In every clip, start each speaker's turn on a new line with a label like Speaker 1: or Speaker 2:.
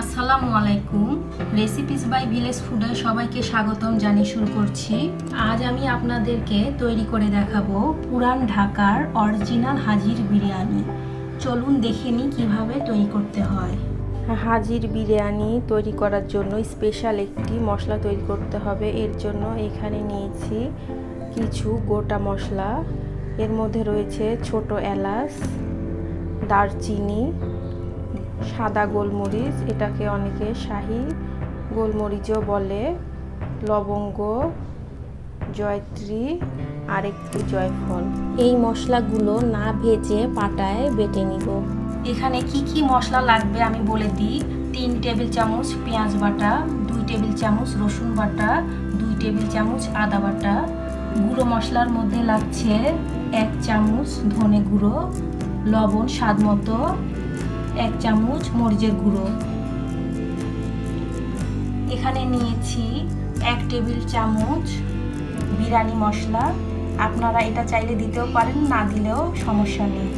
Speaker 1: আসসালামু আলাইকুম। Recipes by village ফুডে সবাইকে স্বাগতম জানিয়ে শুরু করছি। আজ আমি আপনাদেরকে তৈরি করে দেখাবো পুরান ঢাকার অরিজিনাল হাজির বিরিয়ানি। চলুন দেখে নিই কীভাবে তৈরি করতে হয়।
Speaker 2: হাজির বিরিয়ানি তৈরি করার জন্য স্পেশাল একটি মশলা তৈরি করতে হবে। এর জন্য এখানে নিয়েছি কিছু গোটা মশলা। এর মধ্যে রয়েছে ছোট এলাচ, দারচিনি, সাদা গোলমরিচ, এটাকে অনেকে শাহি গোলমরিচও বলে, লবঙ্গ, জয়ত্রী আর একটু জয়ফল। এই মশলাগুলো না ভেজে পাটায় বেটে নিব।
Speaker 1: এখানে কি কি মশলা লাগবে আমি বলে দিই। 3 টেবিল চামচ পেঁয়াজ বাটা, 2 টেবিল চামচ রসুন বাটা, 2 টেবিল চামচ আদা বাটা। গুঁড়ো মশলার মধ্যে লাগছে 1 চামচ ধনে গুঁড়ো, লবণ স্বাদ মতো, 1 চামচ মরিচের গুঁড়ো। এখানে নিয়েছি 1 টেবিল চামচ বিরিয়ানি মশলা। আপনারা এটা চাইলে দিতেও পারেন, না দিলেও সমস্যা নেই।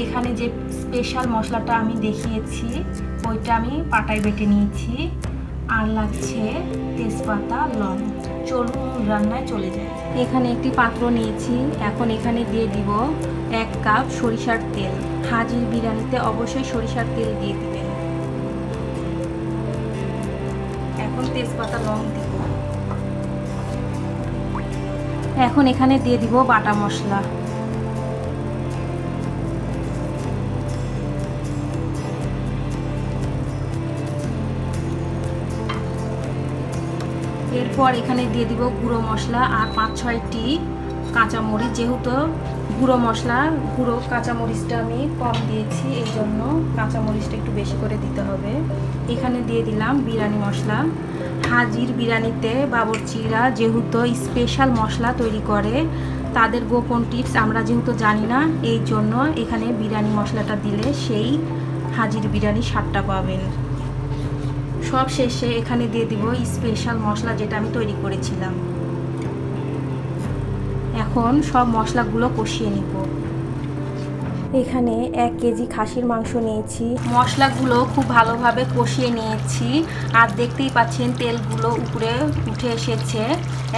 Speaker 1: এখানে যে স্পেশাল মশলাটা আমি দেখিয়েছি ওইটা আমি পাটায় বেটে নিয়েছি। আর লাগছে তেজপাতা, লং। চলুন রান্নায় চলে যাই। এখানে একটি পাত্র নিয়েছি। এখন এখানে দিয়ে দিব 1 কাপ সরিষার তেল। হাজির বিরিয়ানিতে অবশ্যই সরিষার তেল দিয়ে দিবেন। এখন তেজপাতা, লং দিব। এখন এখানে দিয়ে দিব বাটা মশলা। এরপর এখানে দিয়ে দিব গুঁড়ো মশলা আর 5-6টি কাঁচামরিচ। যেহেতু গুঁড়ো কাঁচামরিচটা আমি কম দিয়েছি, এই জন্য কাঁচামরিচটা একটু বেশি করে দিতে হবে। এখানে দিয়ে দিলাম বিরিয়ানি মশলা। হাজির বিরিয়ানিতে বাবুর্চিরা যেহেতু স্পেশাল মশলা তৈরি করে, তাদের গোপন টিপস আমরা যেহেতু জানি না, এই জন্য এখানে বিরিয়ানি মশলাটা দিলে সেই হাজির বিরিয়ানির স্বাদটা পাবেন। সব শেষে এখানে দিয়ে দিব স্পেশাল মশলা যেটা আমি তৈরি করেছিলাম। এখন সব মশলাগুলো কষিয়ে নিব। এখানে 1 কেজি খাসির মাংস নিয়েছি। মশলাগুলো খুব ভালোভাবে কষিয়ে নিয়েছি আর দেখতেই পাচ্ছেন তেলগুলো উপরে উঠে এসেছে।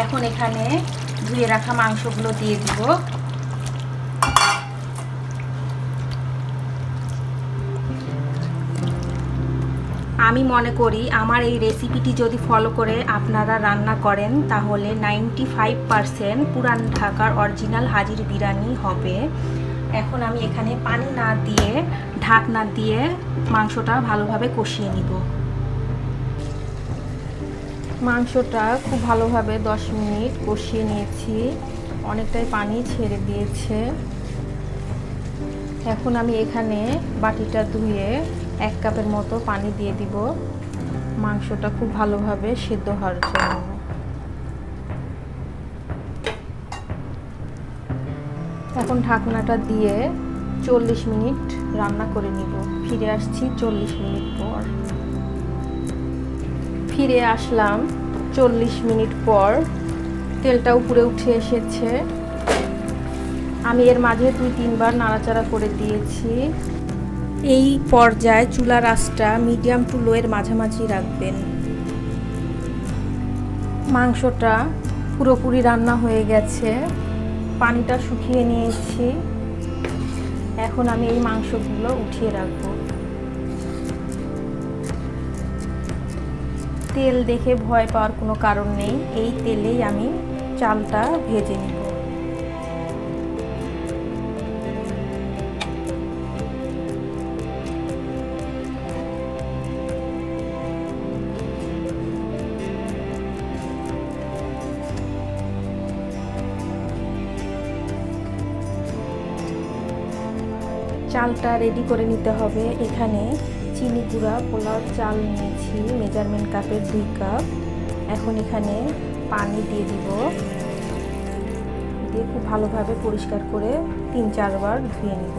Speaker 1: এখন এখানে ধুয়ে রাখা মাংসগুলো দিয়ে দিব। আমি মনে করি আমার এই রেসিপিটি যদি ফলো করে আপনারা রান্না করেন তাহলে 95% পুরান ঢাকার অরিজিনাল হাজির বিরিয়ানি হবে। এখন আমি এখানে পানি না দিয়ে ঢাকনা দিয়ে মাংসটা ভালোভাবে কষিয়ে নিব।
Speaker 2: মাংসটা খুব ভালোভাবে 10 মিনিট কষিয়ে নিয়েছি। অনেকটাই পানি ছেড়ে দিয়েছে। এখন আমি এখানে বাটিটা ধুয়ে 1 কাপের মতো পানি দিয়ে দিব মাংসটা খুব ভালোভাবে সিদ্ধ হওয়ার জন্য। এখন ঢাকনাটা দিয়ে 40 মিনিট রান্না করে নিব। ফিরে আসছি 40 মিনিট পর। ফিরে আসলাম 40 মিনিট পর। তেলটা উপরে উঠে এসেছে। আমি এর মাঝে 2-3 বার নাড়াচাড়া করে দিয়েছি। এই পর্যায়ে চুলার আঁচটা মিডিয়াম টু লো এর মাঝামাঝি রাখবেন। মাংসটা পুরোপুরি রান্না হয়ে গেছে। পানিটা শুকিয়ে নিয়েছি। এখন আমি এই মাংসগুলো উঠিয়ে রাখব। তেল দেখে ভয় পাওয়ার কোনো কারণ নেই। এই তেলেই আমি চালটা ভেজে নিব। চালটা রেডি করে নিতে হবে। এখানে চিনি গুঁড়া পোলাও চাল নিয়েছি মেজারমেন্ট কাপের 2 কাপ। এখন এখানে পানি দিয়ে দিব। দিয়ে খুব ভালোভাবে পরিষ্কার করে 3-4 বার ধুয়ে নিব।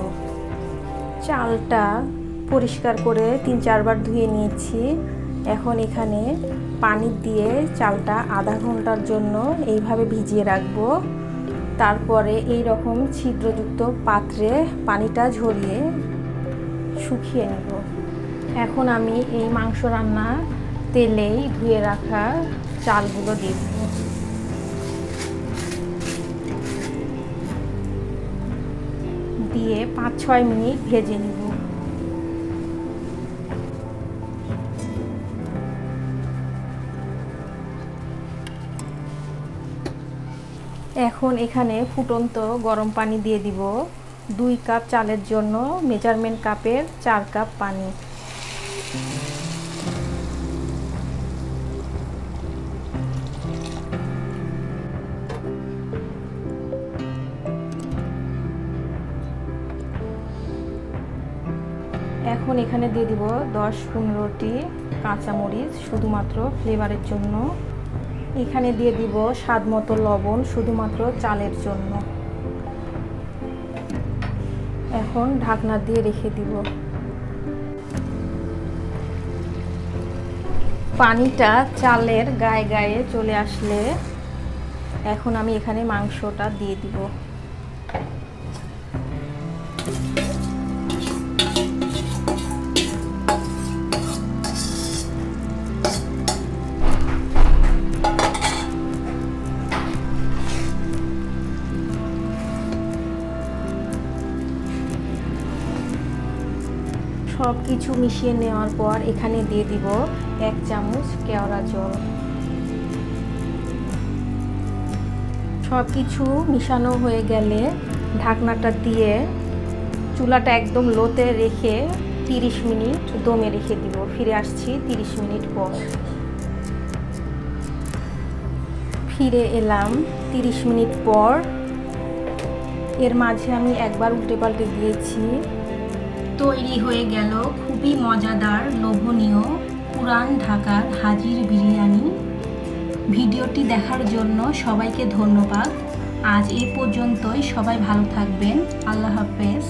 Speaker 2: চালটা পরিষ্কার করে 3-4 বার ধুয়ে নিয়েছি। এখন এখানে পানি দিয়ে চালটা আধা ঘন্টার জন্য এইভাবে ভিজিয়ে রাখবো। তারপরে এই রকম ছিদ্রযুক্ত পাত্রে পানিটা ঝরিয়ে শুকিয়ে নেব।
Speaker 1: এখন আমি এই মাংস রান্না তেলেই ধুয়ে রাখা চালগুলো দিয়ে দেব। দিয়ে 5-6 মিনিট ভেজে নিব। এখন এখানে ফুটন্ত গরম পানি দিয়ে দিব। 2 কাপ চালের জন্য মেজারমেন্ট কাপের 4 কাপ পানি। এখন এখানে দিয়ে দিব 10-15টি কাঁচামরিচ শুধুমাত্র ফ্লেভারের জন্য। এখানে দিয়ে দিব স্বাদ মতো লবণ শুধুমাত্র চালের জন্য। এখন ঢাকনা দিয়ে রেখে দিব। পানিটা চালের গায়ে গায়ে চলে আসলে এখন আমি এখানে মাংসটা দিয়ে দিব। সব কিছু মিশিয়ে নেওয়ার পর এখানে দিয়ে দিব 1 চামচ কেওড়া জল। সব কিছু মিশানো হয়ে গেলে ঢাকনাটা দিয়ে চুলাটা একদম লোতে রেখে 30 মিনিট দমে রেখে দিব। ফিরে আসছি 30 মিনিট পর। ফিরে এলাম 30 মিনিট পর। এর মাঝে আমি একবার উল্টে পাল্টে দিয়েছি। তৈরি হয়ে গেল খুবই মজাদার লোভনীয় পুরান ঢাকার হাজির বিরিয়ানি। ভিডিওটি দেখার জন্য সবাইকে ধন্যবাদ। আজ এই পর্যন্তই। সবাই ভালো থাকবেন। আল্লাহ হাফেজ।